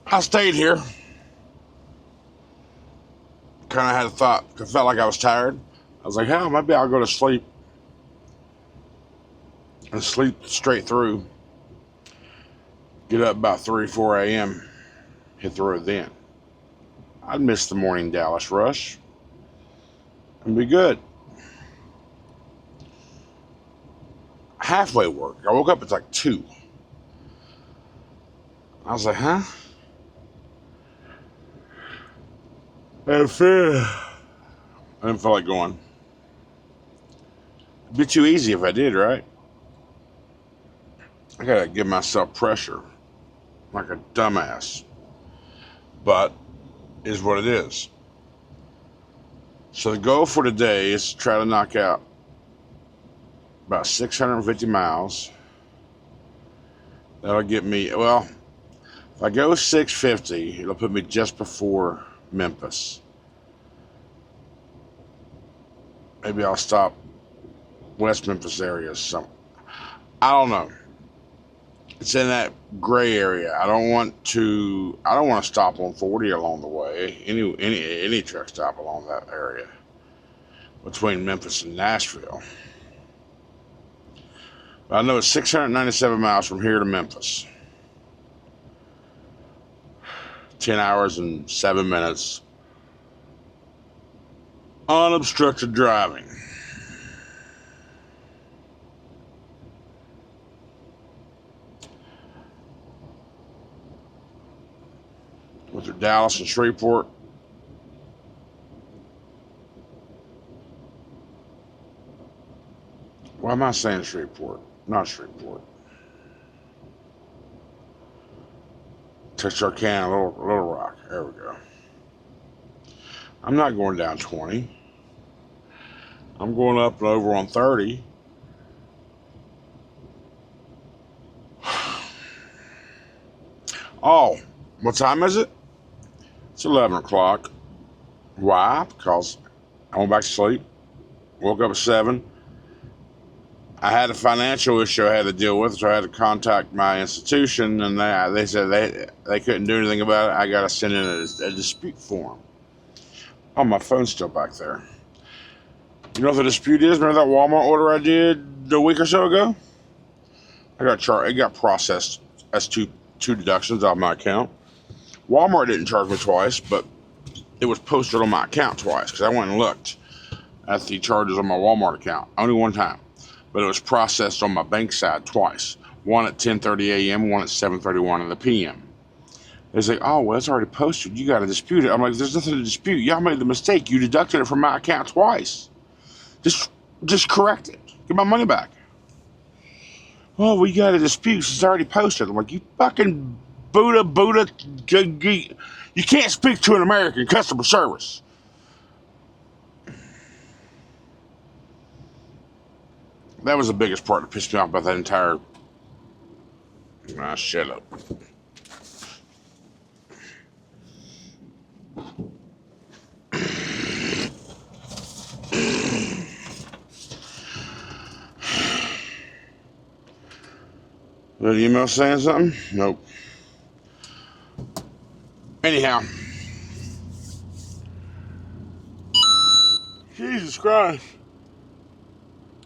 I stayed here. Kind of had a thought. I felt like I was tired. I was like, hell, maybe I'll go to sleep and sleep straight through. Get up about 3, 4 a.m. Hit the road then. I'd miss the morning Dallas rush and be good. Halfway work. I woke up at like 2. I was like, huh? I didn't feel like going. It'd be too easy if I did, right? I gotta give myself pressure like a dumbass. But is what it is. So the goal for today is to try to knock out about 650 miles. That'll get me, well, if I go 650, it'll put me just before Memphis. Maybe I'll stop West Memphis area. I don't know. It's in that gray area. I don't want to stop on 40 along the way. Any truck stop along that area between Memphis and Nashville. But I know it's 697 miles from here to Memphis. 10 hours and 7 minutes. Unobstructed driving. With their Dallas and Shreveport. Why am I saying Shreveport? Not Shreveport. Texarkana, Little Rock. There we go. I'm not going down 20. I'm going up and over on 30. Oh, what time is it? It's 11 o'clock. Why? Because I went back to sleep. Woke up at 7. I had a financial issue I had to deal with, so I had to contact my institution, and they said they couldn't do anything about it. I got to send in a dispute form. Oh, my phone's still back there. You know what the dispute is? Remember that Walmart order I did a week or so ago? It got processed as two deductions off my account. Walmart didn't charge me twice, but it was posted on my account twice because I went and looked at the charges on my Walmart account only one time. But it was processed on my bank side twice. One at 10:30 a.m., one at 7:31 in the p.m. They say, oh, well, it's already posted. You got to dispute it. I'm like, there's nothing to dispute. Y'all made the mistake. You deducted it from my account twice. Just correct it. Get my money back. Oh, we got to dispute. It's already posted. I'm like, you fucking Buddha. You can't speak to an American customer service. That was the biggest part that pissed me off about that entire... shut up. That email saying something? Nope. Anyhow. Jesus Christ.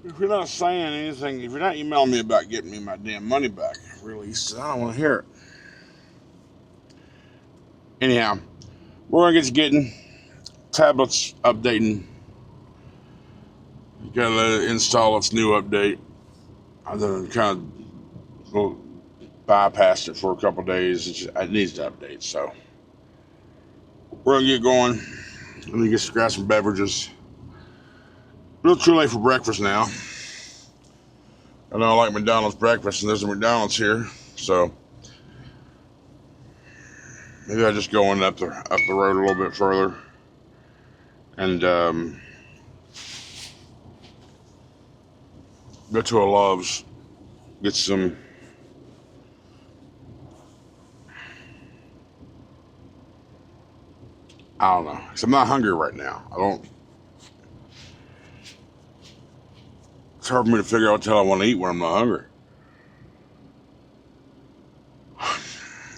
If you're not saying anything, if you're not emailing me about getting me my damn money back released, I don't want to hear it. Anyhow, we're going to get to getting tablets updating. You gotta let it install its new update. I then kind of bypassed it for a couple days. It needs to update, so we're going to get going. Let me grab some beverages. A little too late for breakfast now. I know I like McDonald's breakfast, and there's a McDonald's here, so maybe I just go up the road a little bit further and go to a Love's, get some I don't know, because I'm not hungry right now. It's hard for me to figure out what the hell I want to eat when I'm not hungry.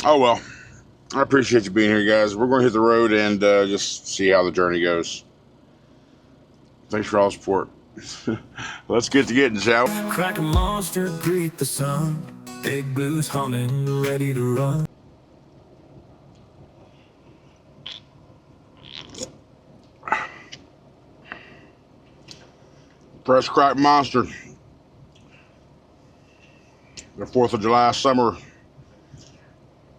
Oh well, I appreciate you being here, guys. We're going to hit the road and just see how the journey goes. Thanks for all the support. Let's get to getting, shall we? Crack a monster, greet the sun. Big blues humming, ready to run. Fresh crack monster. The 4th of July summer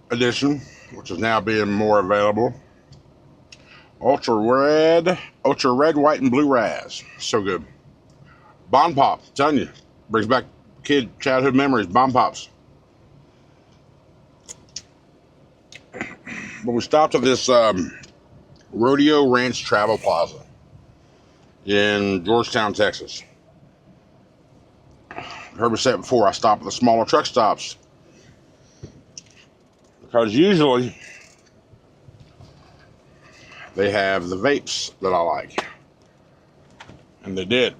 edition, which is now being more available. Ultra red, white, and blue raz. So good. Bon Pop, I'm telling you, brings back childhood memories. Bon Pops. But we stopped at this Rodeo Ranch Travel Plaza in Georgetown, Texas. Heard me say it before, I stop at the smaller truck stops because usually they have the vapes that I like, and they did.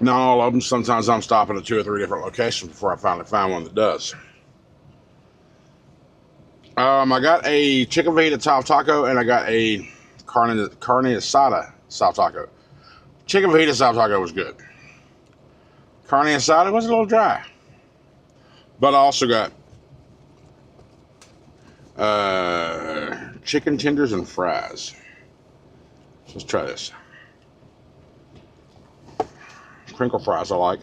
Not all of them. Sometimes I'm stopping at 2 or 3 different locations before I finally find one that does. I got a chicken fajita soft taco, and I got a carne asada soft taco. Chicken fajita soft taco was good. Carne asada was a little dry. But I also got chicken tenders and fries. So let's try this. Crinkle fries I like.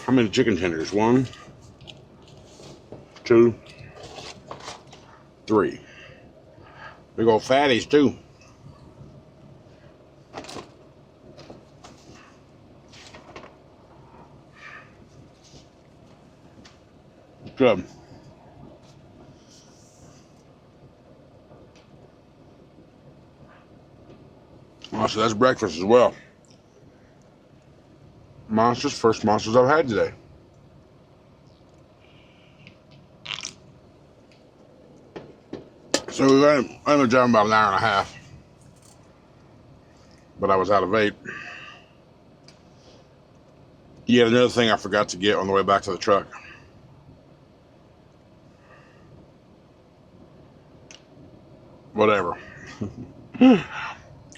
How many chicken tenders? 1, 2, 3. Big old fatties too. Good. Oh, so that's breakfast as well. Monsters, first monsters I've had today. So we ended up driving about an hour and a half. But I was out of vape. Yet another thing I forgot to get on the way back to the truck. Whatever. I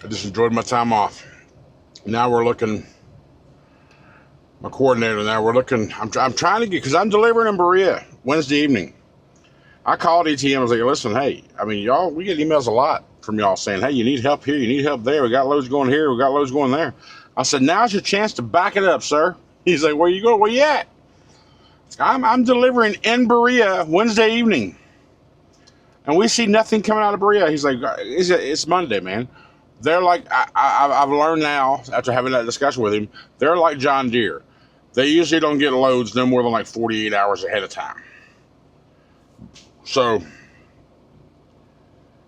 just enjoyed my time off. Now we're looking, my coordinator now, we're looking, I'm trying to get, because I'm delivering in Berea Wednesday evening. I called ETM, I was like, listen, hey, I mean, y'all, we get emails a lot from y'all saying, hey, you need help here, you need help there, we got loads going here, we got loads going there. I said, now's your chance to back it up, sir. He's like, where you going? Where you at? I'm delivering in Berea Wednesday evening. And we see nothing coming out of Berea. He's like, it's Monday, man. They're like, I've learned now, after having that discussion with him, they're like John Deere. They usually don't get loads no more than like 48 hours ahead of time. So,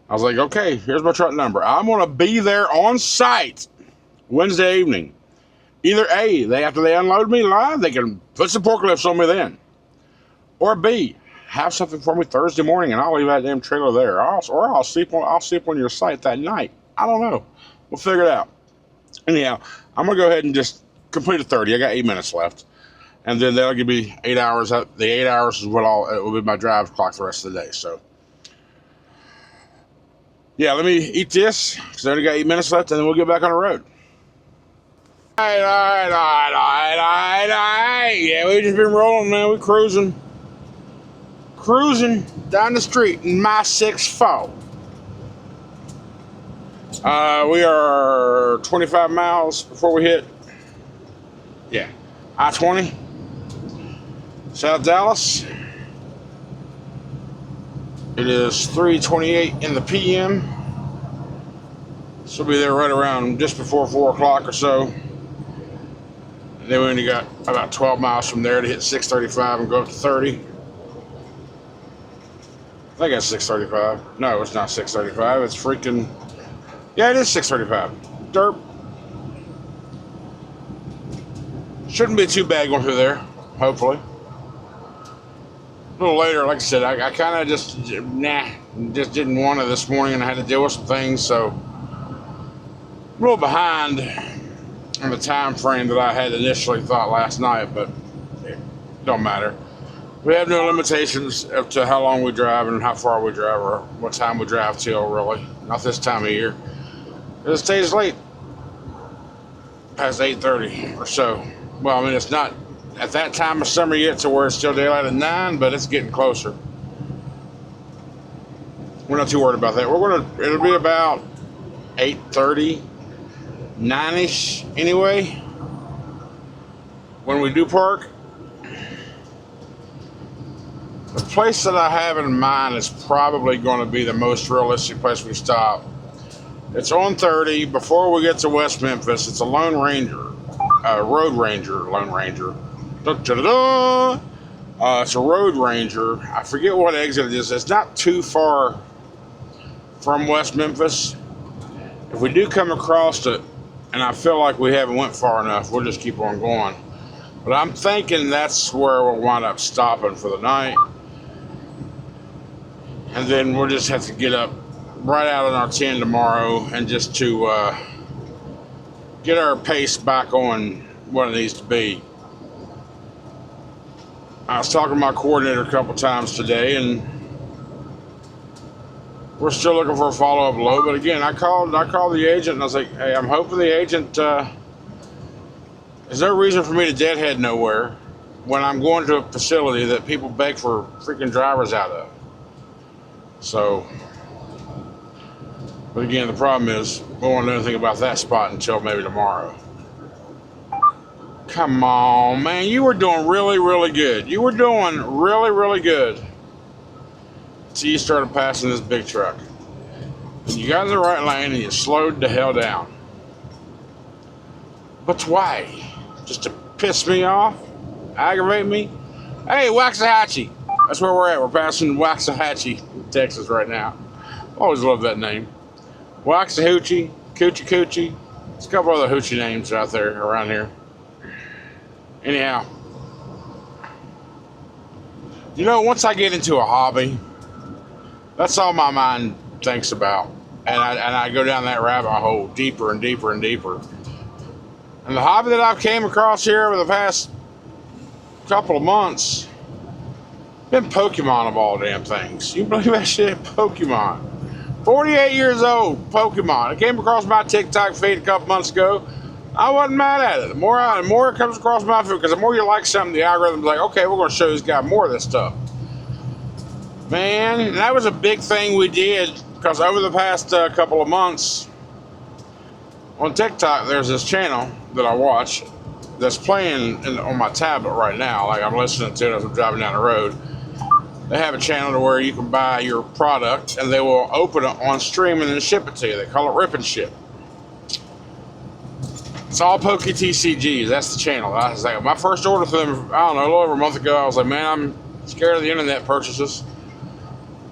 I was like, okay, here's my truck number. I'm going to be there on site Wednesday evening. Either A, after they unload me live, they can put some forklifts on me then. Or B, have something for me Thursday morning, and I'll leave that damn trailer there. Or I'll sleep on your site that night. I don't know. We'll figure it out. Anyhow, I'm gonna go ahead and just complete a 30. I got 8 minutes left, and then that'll give me 8 hours. The 8 hours is what it will be my drive clock the rest of the day. So, yeah, let me eat this because I only got 8 minutes left, and then we'll get back on the road. All right. Yeah, we just been rolling, man. We cruising down the street in my 6'4". We are 25 miles before we hit, I-20, South Dallas. It is 3:28 in the PM. So we'll be there right around just before 4 o'clock or so. And then we only got about 12 miles from there to hit 635 and go up to 30. I think that's 635. No, it's not 635. It's freaking... Yeah, it is 635. Derp. Shouldn't be too bad going through there, hopefully. A little later, like I said, I kind of just didn't want to this morning, and I had to deal with some things, so... I'm a little behind on the time frame that I had initially thought last night, but it don't matter. We have no limitations as to how long we drive and how far we drive or what time we drive till, really. Not this time of year. It stays late, past 8:30 or so. Well, I mean, it's not at that time of summer yet to where it's still daylight at 9, but it's getting closer. We're not too worried about that. It'll be about 8:30, 9-ish anyway, when we do park. The place that I have in mind is probably going to be the most realistic place we stop. It's on 30 before we get to West Memphis. It's a Lone Ranger, Road Ranger, Lone Ranger. Da-da-da-da. It's a Road Ranger. I forget what exit it is. It's not too far from West Memphis. If we do come across it, and I feel like we haven't went far enough, we'll just keep on going. But I'm thinking that's where we'll wind up stopping for the night. And then we'll just have to get up right out on our 10 tomorrow and just to get our pace back on what it needs to be. I was talking to my coordinator a couple times today, and we're still looking for a follow-up load. But again, I called the agent, and I was like, hey, I'm hoping the agent, there's no reason for me to deadhead nowhere when I'm going to a facility that people beg for freaking drivers out of. So, but again, the problem is we won't know anything about that spot until maybe tomorrow. Come on, man. You were doing really, really good. You were doing really, really good. So you started passing this big truck. And you got in the right lane and you slowed the hell down. But why? Just to piss me off? Aggravate me? Hey, Waxahachie. That's where we're at. We're passing Waxahachie, Texas right now. Always love that name. Waxahachie, Coochie Coochie. There's a couple other hoochie names out there around here. Anyhow, you know, once I get into a hobby, that's all my mind thinks about. And I go down that rabbit hole deeper and deeper and deeper. And the hobby that I've came across here over the past couple of months, been Pokemon of all damn things. You believe that shit? Pokemon. 48 years old, Pokemon. It came across my TikTok feed a couple months ago. I wasn't mad at it. The more it comes across my feed, because the more you like something, the algorithm's like, okay, we're going to show this guy more of this stuff. Man, that was a big thing we did, because over the past couple of months, on TikTok, there's this channel that I watch that's playing on my tablet right now. Like, I'm listening to it as I'm driving down the road. They have a channel to where you can buy your product, and they will open it on stream and then ship it to you. They call it Rip and Ship. It's all Poke TCGs. That's the channel. I was like, my first order for them, I don't know, a little over a month ago, I was like, man, I'm scared of the internet purchases.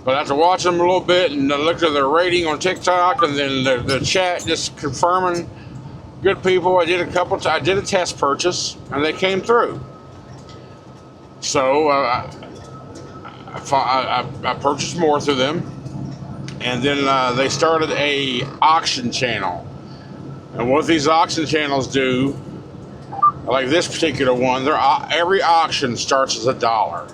But after watching them a little bit and I looked at their rating on TikTok and then the chat just confirming good people, I did a test purchase and they came through. So I purchased more through them, and then they started a auction channel. And what these auction channels do, like this particular one, every auction starts as $1.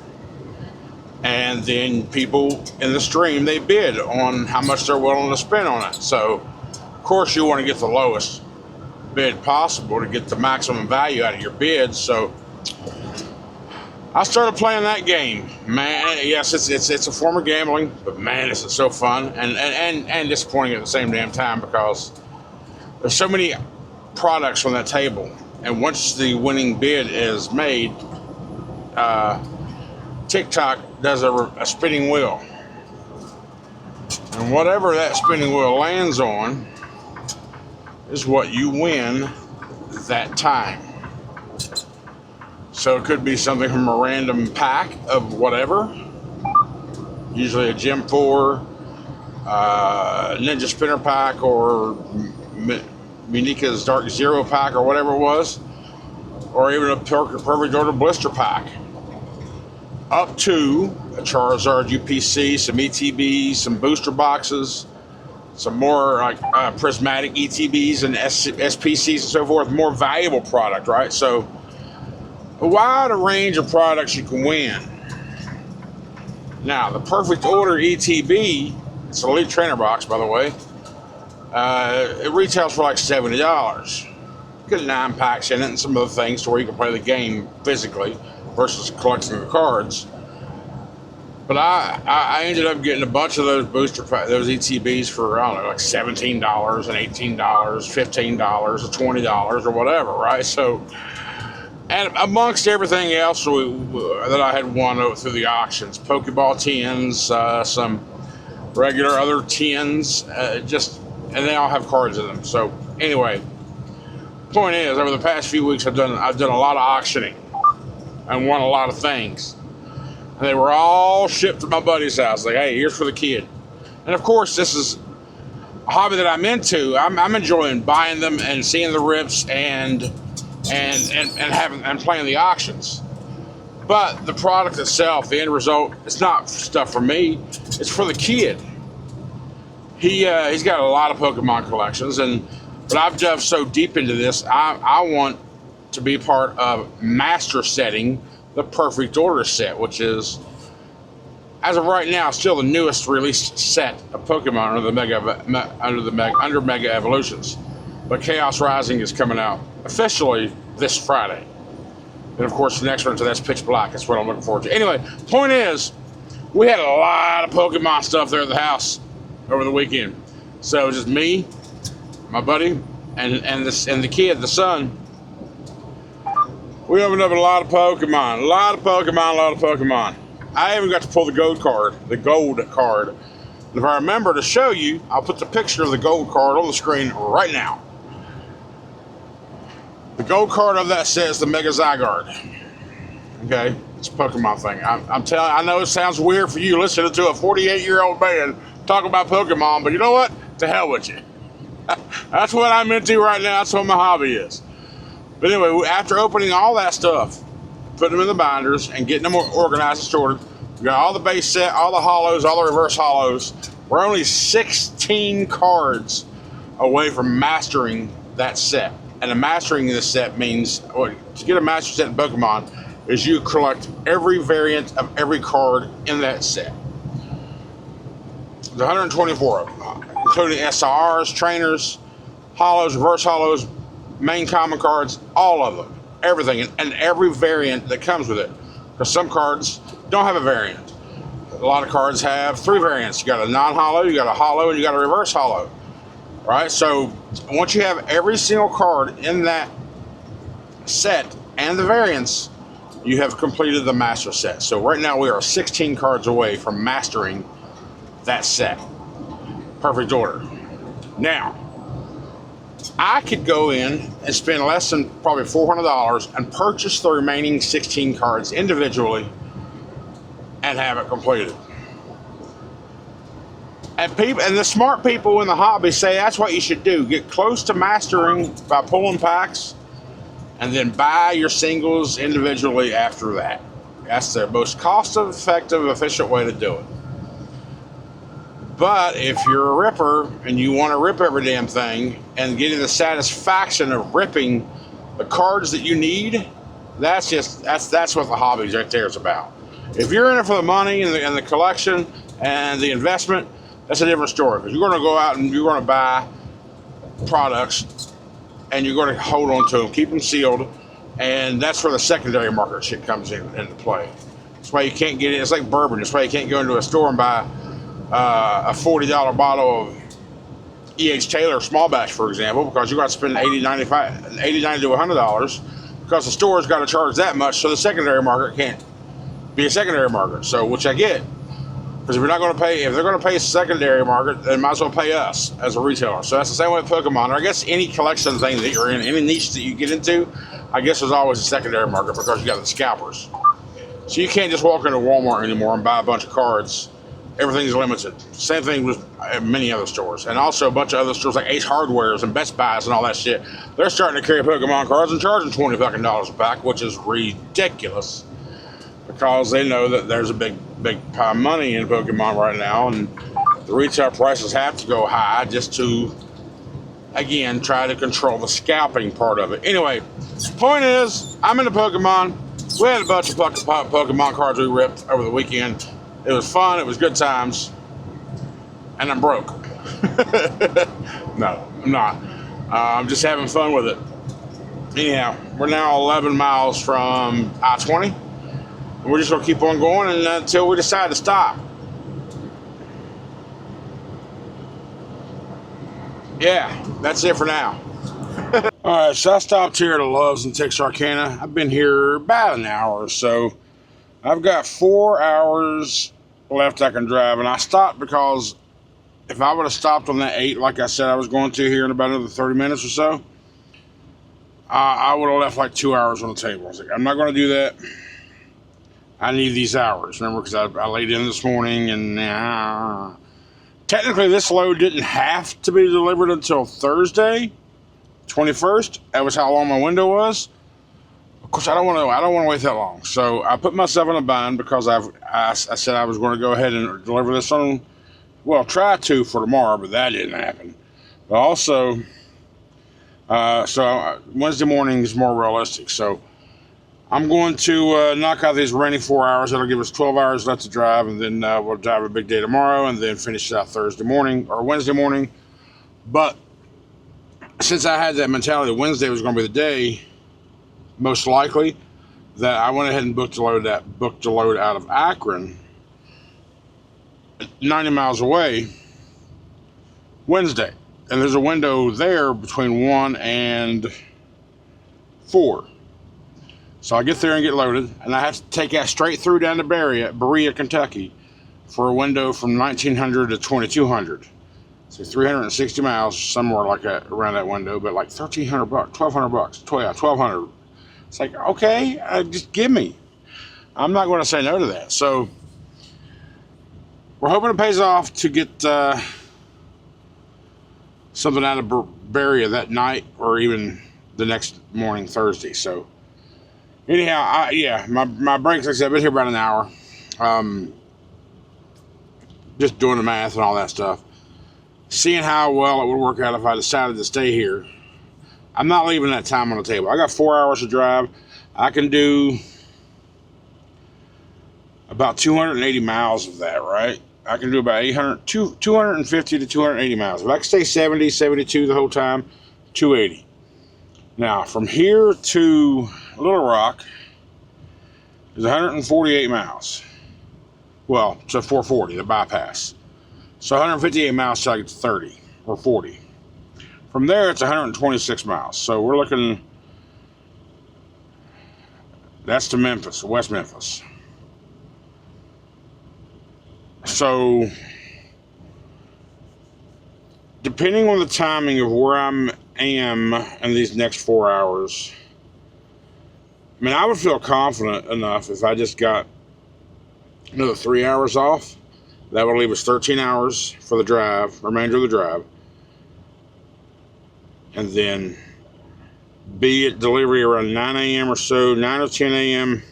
And then people in the stream, they bid on how much they're willing to spend on it. So, of course, you want to get the lowest bid possible to get the maximum value out of your bid. So, I started playing that game. Man, yes, it's a form of gambling, but man, it's so fun and disappointing at the same damn time, because there's so many products on that table, and once the winning bid is made, TikTok does a spinning wheel, and whatever that spinning wheel lands on is what you win that time. So it could be something from a random pack of whatever, usually a Gem 4, Ninja Spinner pack, or Munika's Dark Zero pack, or whatever it was, or even a Perfect Order Blister pack, up to a Charizard UPC, some ETBs, some booster boxes, some more like prismatic ETBs and SPCs and so forth, more valuable product, right? So a wide range of products you can win. Now, the Perfect Order ETB, it's an Elite Trainer box, by the way. It retails for like $70. Get 9 packs in it and some other things to where you can play the game physically versus collecting the cards. But I ended up getting a bunch of those those ETBs for, I don't know, like $17 and $18, $15 or $20 or whatever, right? So, and amongst everything else that I had won through the auctions, Pokeball tins, some regular other tins, and they all have cards in them. So anyway, point is, over the past few weeks, I've done a lot of auctioning and won a lot of things. And they were all shipped to my buddy's house. Like, hey, here's for the kid. And of course, this is a hobby that I'm into. I'm enjoying buying them and seeing the rips and playing the auctions. But the product itself, the end result, it's not stuff for me. It's for the kid. He's got a lot of Pokemon collections, but I've dove so deep into this. I want to be part of master setting the Perfect Order set, which is, as of right now, still the newest released set of Pokemon under Mega Evolutions. But Chaos Rising is coming out officially this Friday. And of course, the next one, so that's Pitch Black. That's what I'm looking forward to. Anyway, point is, we had a lot of Pokemon stuff there at the house over the weekend. So it was just me, my buddy, and the kid, the son. We opened up a lot of Pokemon. I even got to pull the gold card. And if I remember to show you, I'll put the picture of the gold card on the screen right now. The gold card of that set is the Mega Zygarde. Okay, it's a Pokemon thing. I'm telling. I know it sounds weird for you listening to a 48-year-old man talk about Pokemon, but you know what? To hell with you. That's what I'm into right now. That's what my hobby is. But anyway, after opening all that stuff, putting them in the binders and getting them organized and sorted, we got all the base set, all the hollows, all the reverse hollows. We're only 16 cards away from mastering that set. And the mastering of this set means, to get a master set in Pokemon, is you collect every variant of every card in that set. There's 124 of them, including SRs, trainers, hollows, reverse hollows, main common cards, all of them, everything, and every variant that comes with it. Because some cards don't have a variant. A lot of cards have 3 variants. You got a non-hollow, you got a hollow, and you got a reverse hollow. Right? So once you have every single card in that set and the variants, you have completed the master set. So right now we are 16 cards away from mastering that set. Perfect Order. Now, I could go in and spend less than probably $400 and purchase the remaining 16 cards individually and have it completed. And the smart people in the hobby say that's what you should do. Get close to mastering by pulling packs and then buy your singles individually after that. That's the most cost-effective, efficient way to do it. But if you're a ripper and you want to rip every damn thing and getting the satisfaction of ripping the cards that you need, that's what the hobby right there is about. If you're in it for the money and the collection and the investment, that's a different story. Because you're going to go out and you're going to buy products and you're going to hold on to them, keep them sealed, and that's where the secondary market shit comes into play. That's why you can't get it. It's like bourbon. That's why you can't go into a store and buy a $40 bottle of E.H. Taylor small batch, for example, because you're going to spend $80, $90 to $100 because the store's got to charge that much, so the secondary market can't be a secondary market. So, which I get, because if they're going to pay a secondary market, they might as well pay us as a retailer. So that's the same way with Pokemon, or I guess any collection thing that you're in, any niche that you get into, I guess there's always a secondary market because you got the scalpers. So you can't just walk into Walmart anymore and buy a bunch of cards. Everything's limited. Same thing with many other stores. And also a bunch of other stores like Ace Hardwares and Best Buys and all that shit. They're starting to carry Pokemon cards and charging $20 fucking a pack, which is ridiculous. Because they know that there's a big pile of money in Pokemon right now. And the retail prices have to go high just to, again, try to control the scalping part of it. Anyway, point is, I'm into Pokemon. We had a bunch of Pokemon cards we ripped over the weekend. It was fun. It was good times. And I'm broke. No, I'm not. I'm just having fun with it. Anyhow, we're now 11 miles from I-20. We're just going to keep on going until we decide to stop. Yeah, that's it for now. All right, so I stopped here at a Love's in Texarkana. I've been here about an hour or so. I've got 4 hours left I can drive, and I stopped because if I would have stopped on that 8, like I said I was going to here in about another 30 minutes or so, I would have left like 2 hours on the table. I was like, I'm not going to do that. I need these hours, remember, because I laid in this morning, and technically this load didn't have to be delivered until Thursday, 21st. That was how long my window was. Of course, I don't want to wait that long. So I put myself in a bind because I said I was going to go ahead and deliver this on, well, try to for tomorrow, but that didn't happen. But also, so Wednesday morning is more realistic. So I'm going to knock out these remaining 4 hours. That'll give us 12 hours left to drive, and then we'll drive a big day tomorrow, and then finish it out Thursday morning or Wednesday morning. But since I had that mentality, Wednesday was going to be the day, most likely, that I went ahead and booked a load out of Akron, 90 miles away, Wednesday. And there's a window there between 1 and 4. So I get there and get loaded, and I have to take that straight through down to Berea, Kentucky, for a window from 1900 to 2200. So 360 miles, somewhere like that, around that window, but like $1,300, $1,200, $1,200. It's like, okay, just give me. I'm not going to say no to that. So we're hoping it pays off to get something out of Berea that night, or even the next morning, Thursday. So anyhow, my breaks, like I said, I've been here about an hour. Just doing the math and all that stuff. Seeing how well it would work out if I decided to stay here. I'm not leaving that time on the table. I got 4 hours to drive. I can do about 280 miles of that, right? I can do about 250 to 280 miles. If I can stay 70, 72 the whole time, 280. Now, from here to Little Rock is 148 miles. Well, to 440, the bypass. So 158 miles till I get to 30 or 40. From there, it's 126 miles. So we're looking, that's to Memphis, West Memphis. So, depending on the timing of where I am in these next 4 hours, I mean, I would feel confident enough if I just got another 3 hours off. That would leave us 13 hours for the drive, remainder of the drive. And then be at delivery around 9 a.m. or so, 9 or 10 a.m.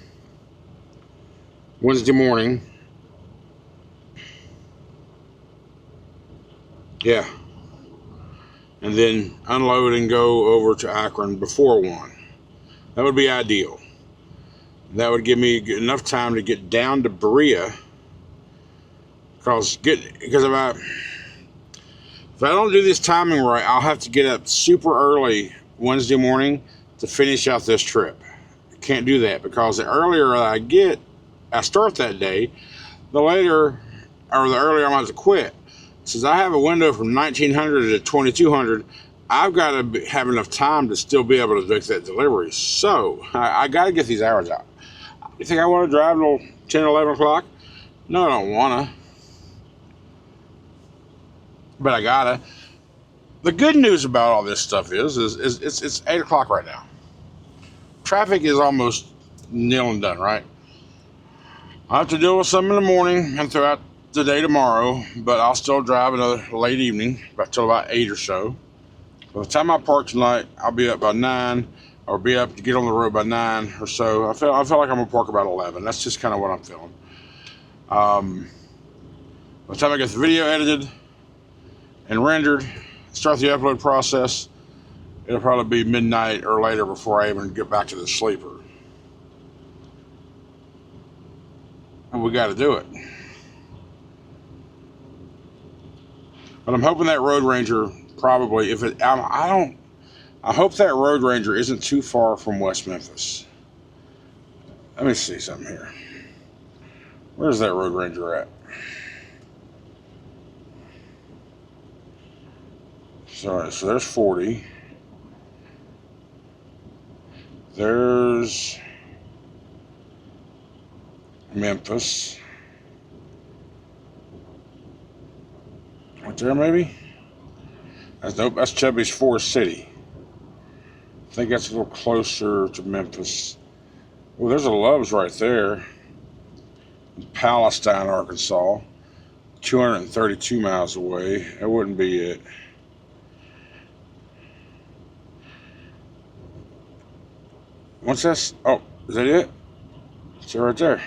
Wednesday morning. Yeah. And then unload and go over to Akron before 1. That would be ideal. That would give me enough time to get down to Berea. Because if I don't do this timing right, I'll have to get up super early Wednesday morning to finish out this trip. I can't do that because the earlier I start that day, the earlier I'm going to have to quit. Since I have a window from 1900 to 2200, I've got to have enough time to still be able to make that delivery. So I got to get these hours out. You think I want to drive till 10 or 11 o'clock? No, I don't want to. But I gotta. The good news about all this stuff is it's 8 o'clock right now. Traffic is almost nil and done, right? I'll have to deal with some in the morning and throughout the day tomorrow, but I'll still drive another late evening, till about 8 or so. By the time I park tonight, I'll be up by 9, or be up to get on the road by 9 or so. I feel like I'm gonna park about 11. That's just kind of what I'm feeling. By the time I get the video edited and rendered, start the upload process, it'll probably be midnight or later before I even get back to the sleeper. And we got to do it. But I'm hoping that Road Ranger probably, if it, I hope that Road Ranger isn't too far from West Memphis. Let me see something here. Where's that Road Ranger at? Sorry, so there's 40. There's Memphis. Right there, maybe? Nope, that's Chubby's Forest City. I think that's a little closer to Memphis. Well, there's a Love's right there. In Palestine, Arkansas. 232 miles away. That wouldn't be it. What's this? Oh, is that it? It's right there.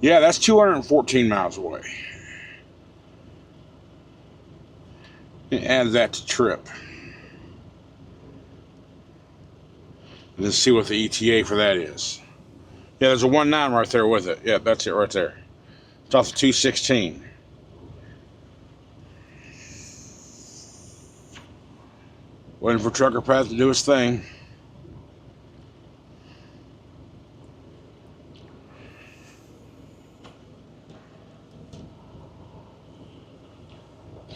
Yeah, that's 214 miles away. Add that to trip. And then see what the ETA for that is. Yeah, there's a 1.9 right there with it. Yeah, that's it right there. It's off the 216. Waiting for Trucker Path to do his thing.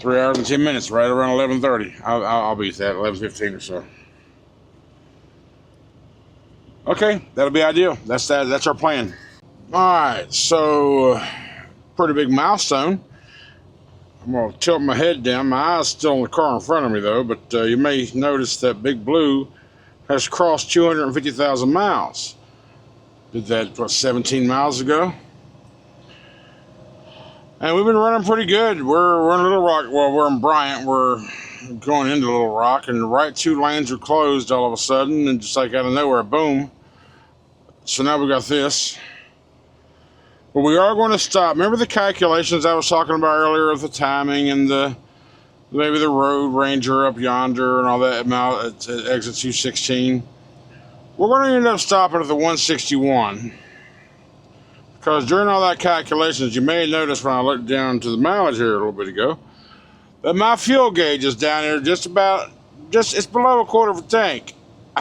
Three hours and 10 minutes, right around 11:30. I'll be at that 11:15 or so. Okay, that'll be ideal. That's our plan. All right, so pretty big milestone. I'm gonna tilt my head down. My eyes still on the car in front of me though, but you may notice that Big Blue has crossed 250,000 miles. Did that, what, 17 miles ago? And we've been running pretty good. We're in Little Rock. Well, we're in Bryant. We're going into Little Rock, and the right two lanes are closed all of a sudden, and just like out of nowhere, boom. So now we got this. But we are going to stop. Remember the calculations I was talking about earlier of the timing and maybe the Road Ranger up yonder and all that at exit 216? We're going to end up stopping at the 161. Because during all that calculations, you may have noticed when I looked down to the mileage here a little bit ago, that my fuel gauge is down here it's below a quarter of a tank.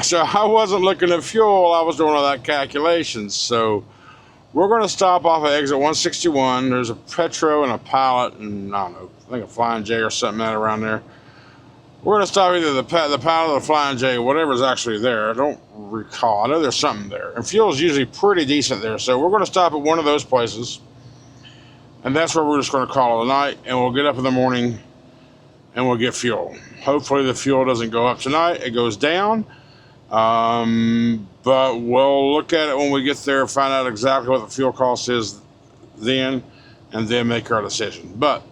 So I wasn't looking at fuel, I was doing all that calculations. So we're going to stop off at exit 161. There's a Petro and a Pilot, and I don't know, I think a Flying J or something that around there. We're going to stop either the Pilot or the Flying J, whatever's actually there. I don't recall. I know there's something there. And fuel's usually pretty decent there. So we're going to stop at one of those places. And that's where we're just going to call it a night. And we'll get up in the morning and we'll get fuel. Hopefully the fuel doesn't go up tonight. It goes down. But we'll look at it when we get there, find out exactly what the fuel cost is then, and then make our decision. But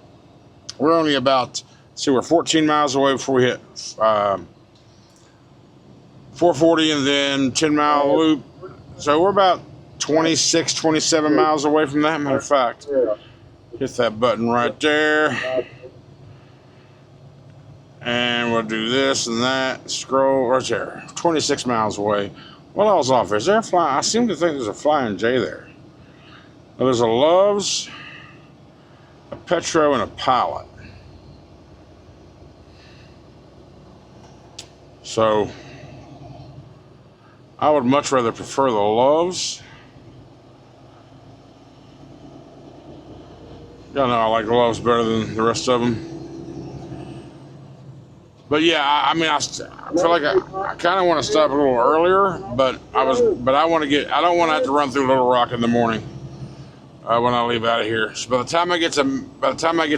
we're only about... See, we're 14 miles away before we hit 440 and then 10-mile loop. So we're about 26, 27 miles away from that. Matter of fact, hit that button right there. And we'll do this and that. Scroll right there. 26 miles away. What else off? Is there a flying? I seem to think there's a Flying J there. Well, there's a Love's, a Petro, and a Pilot. So, I would much rather prefer the Loves. Y'all know I like the Loves better than the rest of them. But yeah, I mean, I feel like I kind of want to stop a little earlier, but I don't want to have to run through Little Rock in the morning when I leave out of here. So by the time I get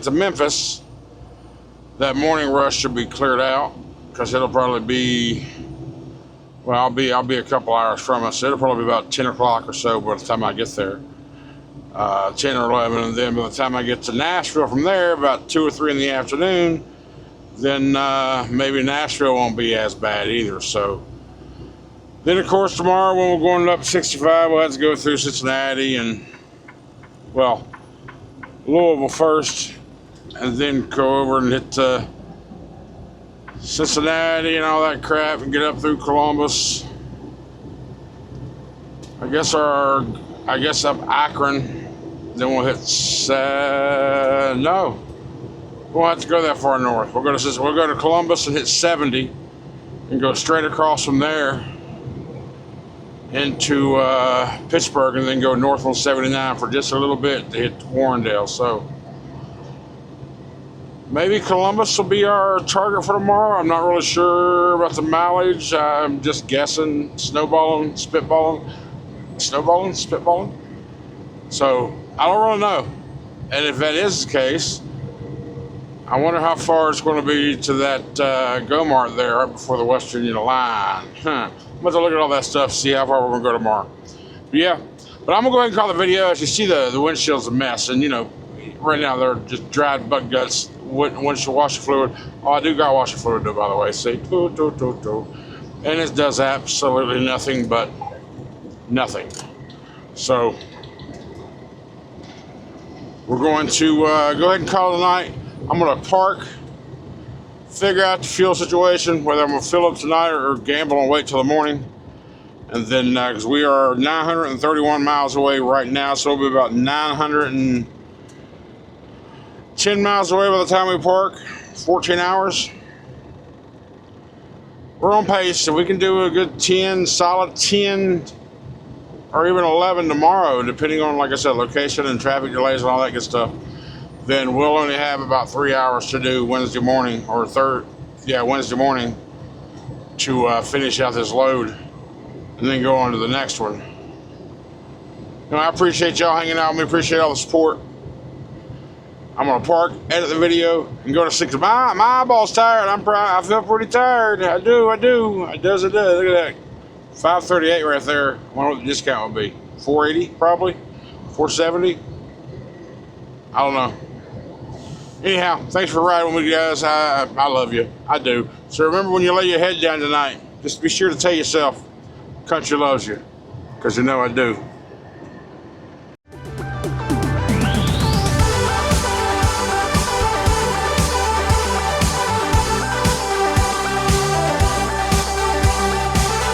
to Memphis, that morning rush should be cleared out. Because it'll probably be, well, I'll be a couple hours from us. So it'll probably be about 10 o'clock or so by the time I get there, 10 or 11. And then by the time I get to Nashville from there, about 2 or 3 in the afternoon, then maybe Nashville won't be as bad either. So then, of course, tomorrow when we're going up 65, we'll have to go through Cincinnati and, well, Louisville first, and then go over and hit Cincinnati and all that crap and get up through Columbus. I guess up Akron, Then we'll hit, no. We won't have to go that far north. We'll go to Columbus and hit 70 and go straight across from there into Pittsburgh, and then go north on 79 for just a little bit to hit Warrendale. So maybe Columbus will be our target for tomorrow. I'm not really sure about the mileage. I'm just guessing, spitballing. So I don't really know. And if that is the case, I wonder how far it's going to be to that Go Mart there right before the Western Union line. I'm going to look at all that stuff, see how far we're going to go tomorrow. But yeah, but I'm going to go ahead and call the video. As you see, the windshield's a mess. And, you know, right now they're just dried butt guts, windshield washer fluid. Oh, I do got washer fluid, though, by the way. See? And it does absolutely nothing but nothing. So we're going to go ahead and call it a night. I'm going to park, figure out the fuel situation, whether I'm going to fill up tonight or gamble and wait till the morning. And then, because we are 931 miles away right now, so we'll be about 910 miles away by the time we park, 14 hours. We're on pace, so we can do a good 10, solid 10, or even 11 tomorrow, depending on, like I said, location and traffic delays and all that good stuff. Then we'll only have about 3 hours to do Wednesday morning, or Wednesday morning, to finish out this load and then go on to the next one. You know, I appreciate y'all hanging out with me, appreciate all the support. I'm gonna park, edit the video, and go to sleep. My eyeball's tired. I feel pretty tired. I do. It does. Look at that. 538 right there. I wonder what the discount would be. 480 probably. 470. I don't know. Anyhow, thanks for riding with me, guys. I love you. I do. So remember, when you lay your head down tonight, just be sure to tell yourself, country loves you, because you know I do.